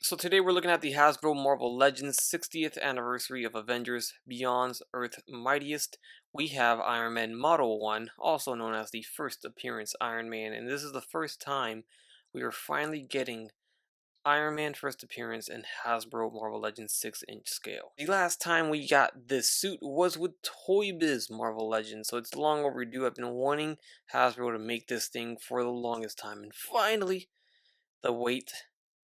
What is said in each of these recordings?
So today we're looking at the Hasbro Marvel Legends 60th anniversary of Avengers Beyond Earth Mightiest. We have Iron Man Model 1, also known as the first appearance Iron Man, and this is the first time we are finally getting Iron Man first appearance in Hasbro Marvel Legends 6-inch scale. The last time we got this suit was with Toy Biz Marvel Legends, so it's long overdue. I've been wanting Hasbro to make this thing for the longest time, and finally the wait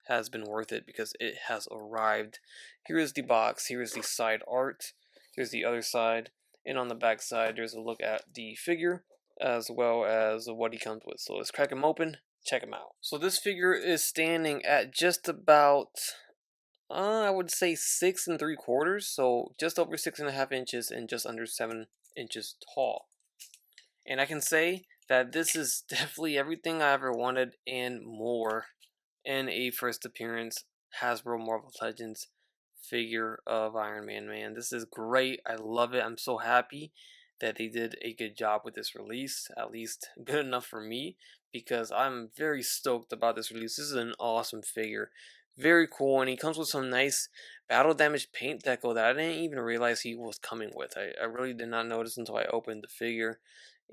has been worth it because it has arrived. Here is the box, here is the side art, here's the other side, and on the back side there's a look at the figure as well as what he comes with. So let's crack him open, check him out. So this figure is standing at just about I would say 6 3/4, so just over 6.5 inches and just under 7 inches tall. And I can say that this is definitely everything I ever wanted and more in a first appearance Hasbro Marvel Legends figure of Iron Man. Man, this is great. I love it. I'm so happy that they did a good job with this release, at least good enough for me, because I'm very stoked about this release. This is an awesome figure. Very cool, and he comes with some nice battle damage paint deco that I didn't even realize he was coming with. I really did not notice until I opened the figure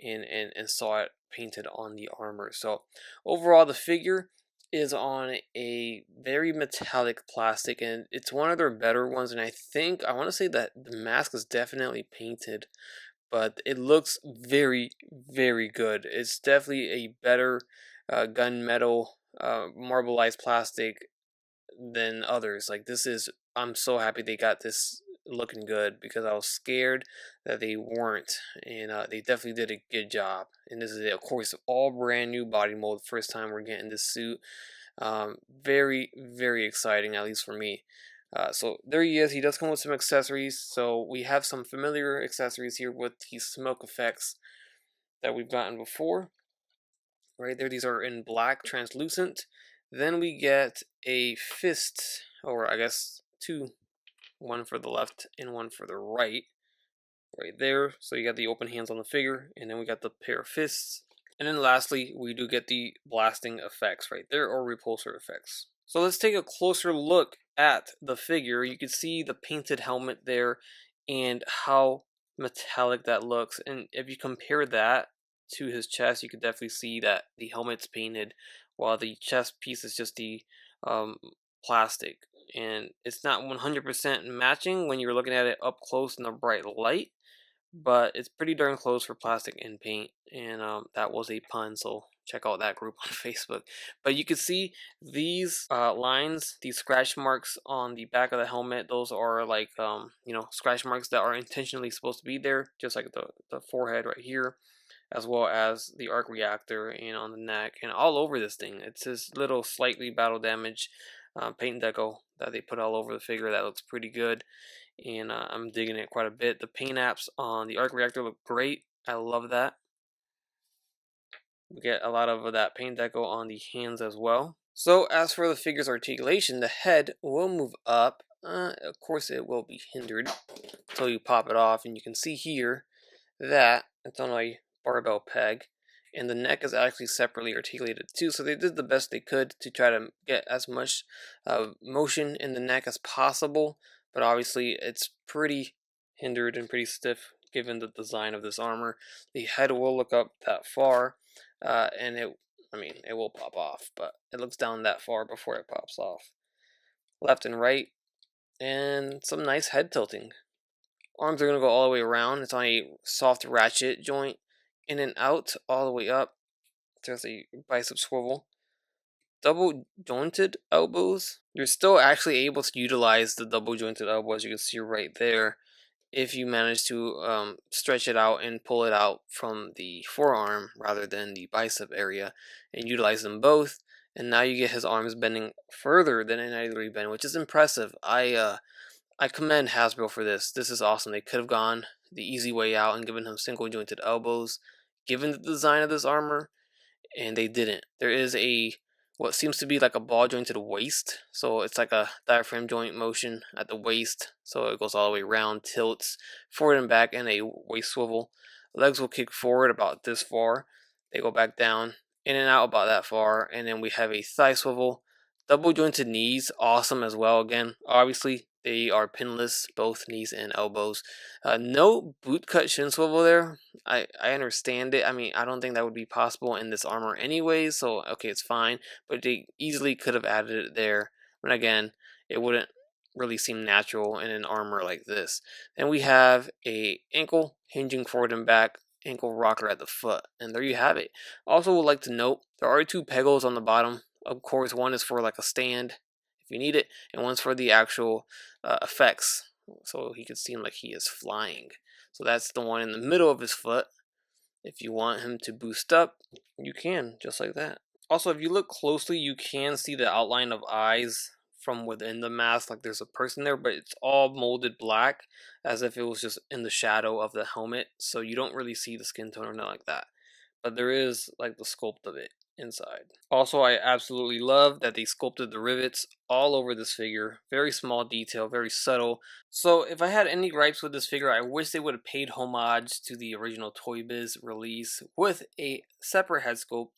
and saw it painted on the armor. So overall, the figure is on a very metallic plastic, and it's one of their better ones. And I want to say that the mask is definitely painted, but it looks very, very good. It's definitely a better gunmetal marbleized plastic than others. Like, this is, I'm so happy they got this looking good because I was scared that they weren't, and they definitely did a good job. And this is, of course, all brand new body mold. First time we're getting this suit. Very, very exciting, at least for me. So there he is. He does come with some accessories. So we have some familiar accessories here with the smoke effects that we've gotten before. Right there, these are in black, translucent. Then we get a fist, or I guess two, one for the left and one for the right. Right there. So you got the open hands on the figure, and then we got the pair of fists. And then lastly, we do get the blasting effects right there, or repulsor effects. So let's take a closer look at the figure. You can see the painted helmet there and how metallic that looks. And if you compare that to his chest, you can definitely see that the helmet's painted while the chest piece is just the um, plastic. And it's not 100% matching when you're looking at it up close in the bright light, but it's pretty darn close for plastic and paint. And that was a pun, so check out that group on Facebook. But you can see these lines, these scratch marks on the back of the helmet. Those are like scratch marks that are intentionally supposed to be there, just like the forehead right here, as well as the arc reactor and on the neck and all over this thing. It's this little slightly battle damage paint deco that they put all over the figure that looks pretty good, and I'm digging it quite a bit. The paint apps on the arc reactor look great. I love that. We get a lot of that paint deco on the hands as well. So as for the figure's articulation, the head will move up. Of course it will be hindered until you pop it off, and you can see here that it's on a barbell peg, and the neck is actually separately articulated too. So they did the best they could to try to get as much motion in the neck as possible, but obviously it's pretty hindered and pretty stiff given the design of this armor. The head will look up that far, and it will pop off, but it looks down that far before it pops off. Left and right, and some nice head tilting. Arms are going to go all the way around. It's on a soft ratchet joint, in and out, all the way up. There's a bicep swivel. Double jointed elbows. You're still actually able to utilize the double jointed elbow, as you can see right there, if you manage to stretch it out and pull it out from the forearm rather than the bicep area, and utilize them both. And now you get his arms bending further than it had already been, which is impressive. I commend Hasbro for this. This is awesome. They could have gone the easy way out and given him single jointed elbows, given the design of this armor, and they didn't. There is a what seems to be like a ball jointed waist, so it's like a diaphragm joint motion at the waist, so it goes all the way around, tilts forward and back, and a waist swivel. Legs will kick forward about this far, they go back down, in and out about that far, and then we have a thigh swivel, Double jointed knees, awesome as well. Again, obviously they are pinless, both knees and elbows. No boot cut shin swivel there. I understand it. I mean, I don't think that would be possible in this armor anyways, so okay, it's fine. But they easily could have added it there. But again, it wouldn't really seem natural in an armor like this. Then we have a ankle hinging forward and back, ankle rocker at the foot, and there you have it. Also would like to note there are 2 peg holes on the bottom. Of course, one is for like a stand if you need it, and one's for the actual effects, so he could seem like he is flying. So that's the one in the middle of his foot. If you want him to boost up, you can, just like that. Also, if you look closely, you can see the outline of eyes from within the mask, like there's a person there, but it's all molded black, as if it was just in the shadow of the helmet, so you don't really see the skin tone or nothing like that. But there is like the sculpt of it inside. Also, I absolutely love that they sculpted the rivets all over this figure. Very small detail, very subtle. So if I had any gripes with this figure, I wish they would have paid homage to the original Toy Biz release with a separate head sculpt,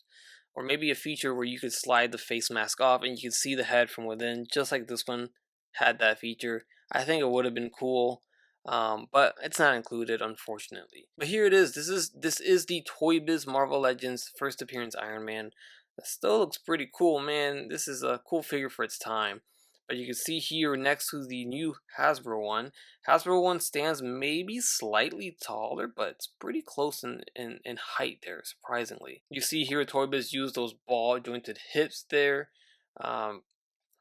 or maybe a feature where you could slide the face mask off and you could see the head from within, just like this one had that feature. I think it would have been cool. But it's not included, unfortunately. But here it is. This is the Toy Biz Marvel Legends first appearance Iron Man. That still looks pretty cool, man. This is a cool figure for its time. But you can see here next to the new Hasbro one. Hasbro one stands maybe slightly taller, but it's pretty close in height there, surprisingly. You see here Toy Biz used those ball jointed hips there.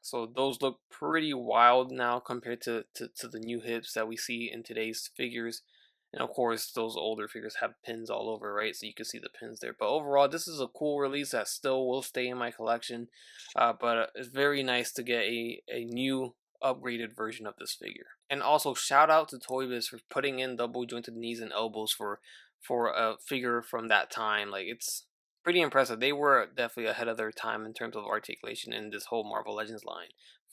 So those look pretty wild now compared to the new hips that we see in today's figures. And of course, those older figures have pins all over, right? So you can see the pins there. But overall, this is a cool release that still will stay in my collection. But it's very nice to get a new upgraded version of this figure. And also, shout out to Toy Biz for putting in double jointed knees and elbows for a figure from that time. Like, it's pretty impressive. They were definitely ahead of their time in terms of articulation in this whole Marvel Legends line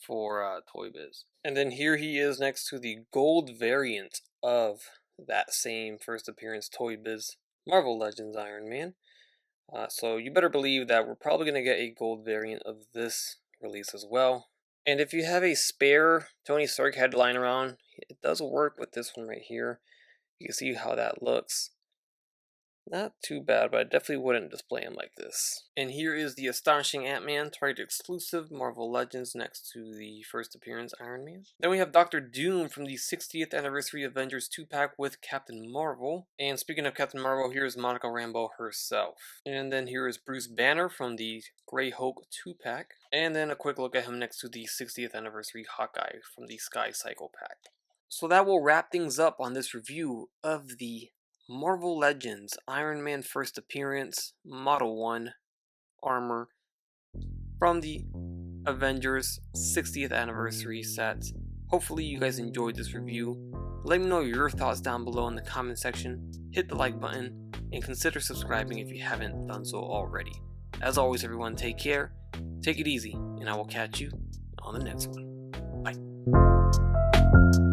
for Toy Biz. And then here he is next to the gold variant of that same first appearance Toy Biz Marvel Legends Iron Man. So you better believe that we're probably going to get a gold variant of this release as well. And if you have a spare Tony Stark head lying around, it does work with this one right here. You can see how that looks. Not too bad, but I definitely wouldn't display him like this. And here is the Astonishing Ant-Man, Target exclusive Marvel Legends next to the first appearance Iron Man. Then we have Dr. Doom from the 60th Anniversary Avengers 2-pack with Captain Marvel. And speaking of Captain Marvel, here's Monica Rambeau herself. And then here is Bruce Banner from the Grey Hulk 2-pack. And then a quick look at him next to the 60th Anniversary Hawkeye from the Sky Cycle pack. So that will wrap things up on this review of the Marvel Legends Iron Man First Appearance Model 1 armor from the Avengers 60th Anniversary set. Hopefully you guys enjoyed this review. Let me know your thoughts down below in the comment section. Hit the like button and consider subscribing if you haven't done so already. As always, everyone, take care, take it easy, and I will catch you on the next one. Bye.